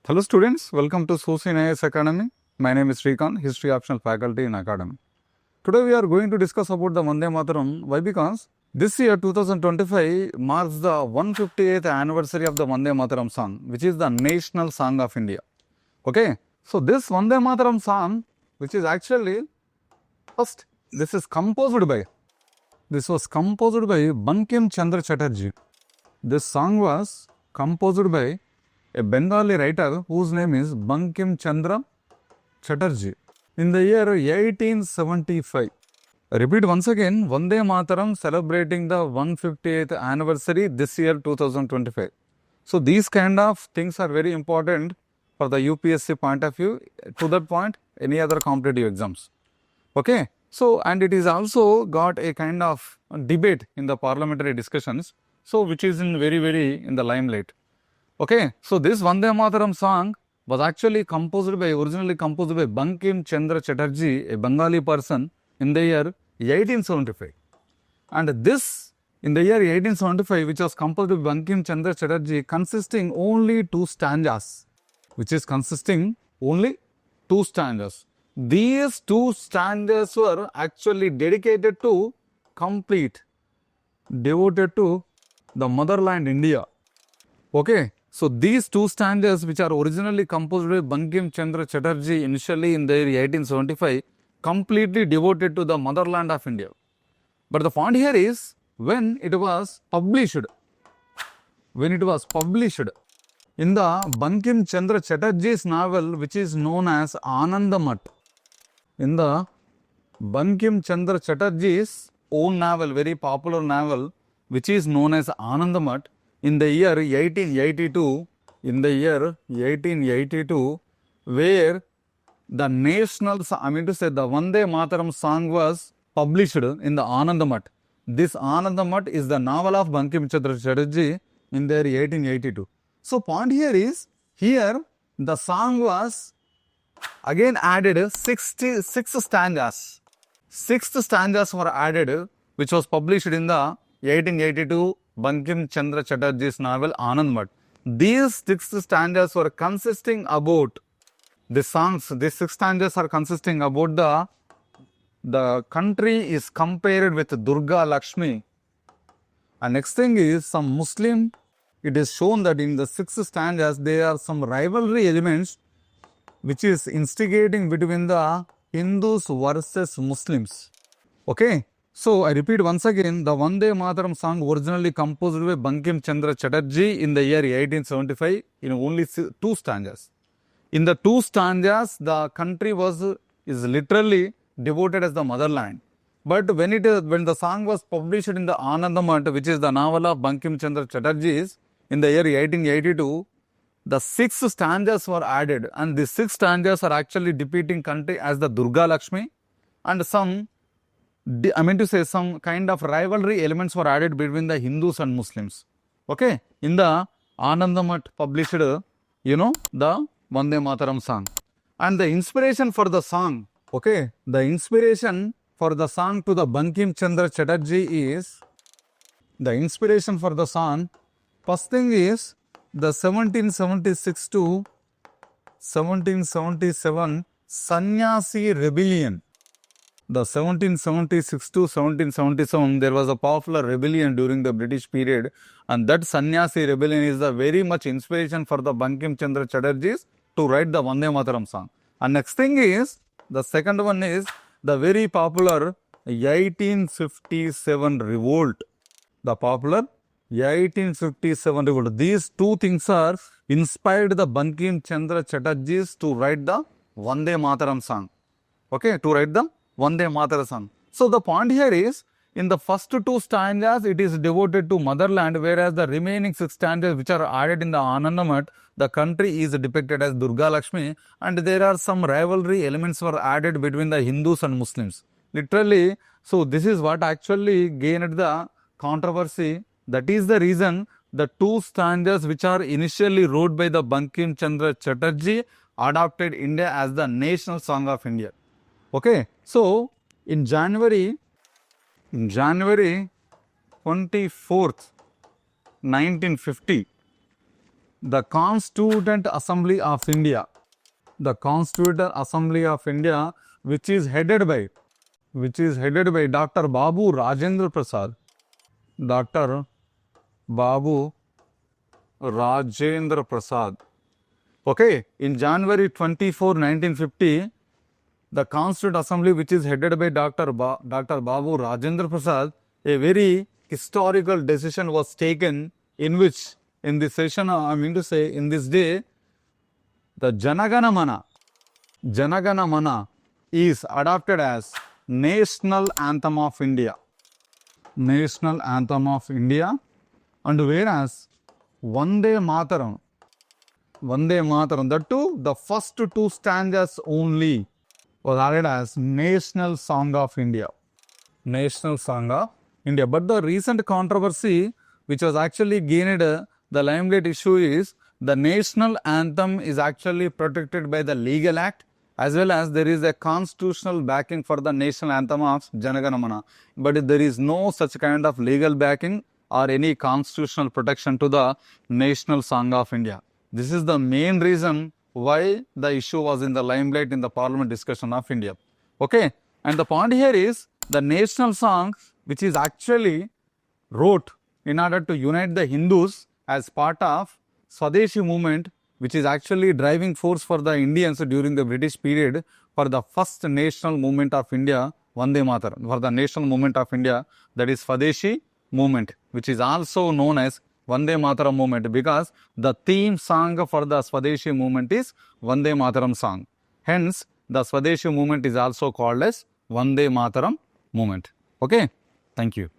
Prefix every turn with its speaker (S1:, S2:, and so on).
S1: Hello students, welcome to Sosin IAS Academy. My name is Srikanth, History Optional Faculty in Academy. Today we are going to discuss about the Vande Mataram. Why? Because this year 2025 marks the 158th anniversary of the Vande Mataram song, which is the national song of India. Okay, so this Vande Mataram song, which is actually first, this was composed by Bankim Chandra Chatterjee. This song was composed by a Bengali writer whose name is Bankim Chandra Chatterjee in the year 1875. I repeat once again, Vande Mataram celebrating the 158th anniversary this year 2025. So these kind of things are very important for the UPSC point of view. To that point, any other competitive exams. Okay. So, and it is also got a kind of debate in the parliamentary discussions. So, which is in very in the limelight. Okay, so this Vande Mataram song was actually originally composed by Bankim Chandra Chatterjee, a Bengali person, in the year 1875. And this, in the year 1875, which was composed by Bankim Chandra Chatterjee, consisting only two stanzas. These two stanzas were actually devoted to the motherland India. Okay. So these two stanzas, which are originally composed by Bankim Chandra Chatterjee initially in the year 1875, completely devoted to the motherland of India. But the point here is when it was published in the Bankim Chandra Chatterjee's novel, which is known as Anandamat. In the Bankim Chandra Chatterjee's own novel, very popular novel, which is known as Anandamat, in the year 1882, where the national, the Vande Mataram song was published in the Anandamat. This Anandamat is the novel of Bankim Chandra Chatterjee in the year 1882. So, point here is, here the song was again added 66 stanzas. 6 stanzas were added, which was published in the 1882 Bankim Chandra Chatterjee's novel Anandamat. These 6 stanzas were consisting about the songs. These 6 stanzas are consisting about the country is compared with Durga Lakshmi. And next thing is some Muslim. It is shown that in the 6 stanzas there are some rivalry elements which is instigating between the Hindus versus Muslims. Okay. So, I repeat once again, the Vande Mataram song originally composed by Bankim Chandra Chatterjee in the year 1875 in only 2 stanzas. In the 2 stanzas, the country is literally devoted as the motherland. But when the song was published in the Anandamat, which is the novel of Bankim Chandra Chatterjee, in the year 1882, the 6 stanzas were added, and the 6 stanzas are actually depicting country as the Durga Lakshmi, and some kind of rivalry elements were added between the Hindus and Muslims. Okay, in the Anandamat published, the Vande Mataram song. And the inspiration for the song, okay, the inspiration for the song to the Bankim Chandra Chatterjee is, the inspiration for the song, first thing is the 1776 to 1777 Sannyasi rebellion. The 1776 to 1777, there was a popular rebellion during the British period, and that Sannyasi rebellion is the very much inspiration for the Bankim Chandra Chatterjee to write the Vande Mataram song. And next thing is, the second one is the very popular 1857 revolt. The popular 1857 revolt. These two things are inspired the Bankim Chandra Chatterjee to write the Vande Mataram song. Okay, to write the Vande Mataram. So the point here is, in the first 2 stanzas, it is devoted to motherland, whereas the remaining 6 stanzas which are added in the Anandamat, the country is depicted as Durga Lakshmi, and there are some rivalry elements were added between the Hindus and Muslims. Literally, so this is what actually gained the controversy. That is the reason the 2 stanzas which are initially wrote by the Bankim Chandra Chatterjee adopted India as the national song of India. Okay, so in January 24th, 1950, the Constituent Assembly of India. The Constituent Assembly of India, which is headed by Dr. Babu Rajendra Prasad. Dr. Babu Rajendra Prasad. Okay, in January 24, 1950, the Constituent Assembly, which is headed by Dr. Babu Rajendra Prasad, a very historical decision was taken in which, in this session, I mean to say, in this day, the Janagana Mana is adopted as National Anthem of India. National Anthem of India. And whereas Vande Mataram, that too, the first two stanzas only was added as National Song of India. National Song of India. But the recent controversy which was actually gained the limelight issue is the national anthem is actually protected by the legal act, as well as there is a constitutional backing for the national anthem of Janagana Mana. But there is no such kind of legal backing or any constitutional protection to the national song of India. This is the main reason why the issue was in the limelight in the parliament discussion of India. Okay, and the point here is the national song, which is actually wrote in order to unite the Hindus as part of Swadeshi movement, which is actually driving force for the Indians during the British period for the first national movement of India, Vande Mataram, for the national movement of India, that is Swadeshi movement, which is also known as Vande Mataram movement, because the theme song for the Swadeshi movement is Vande Mataram song. Hence, the Swadeshi movement is also called as Vande Mataram movement. Okay, thank you.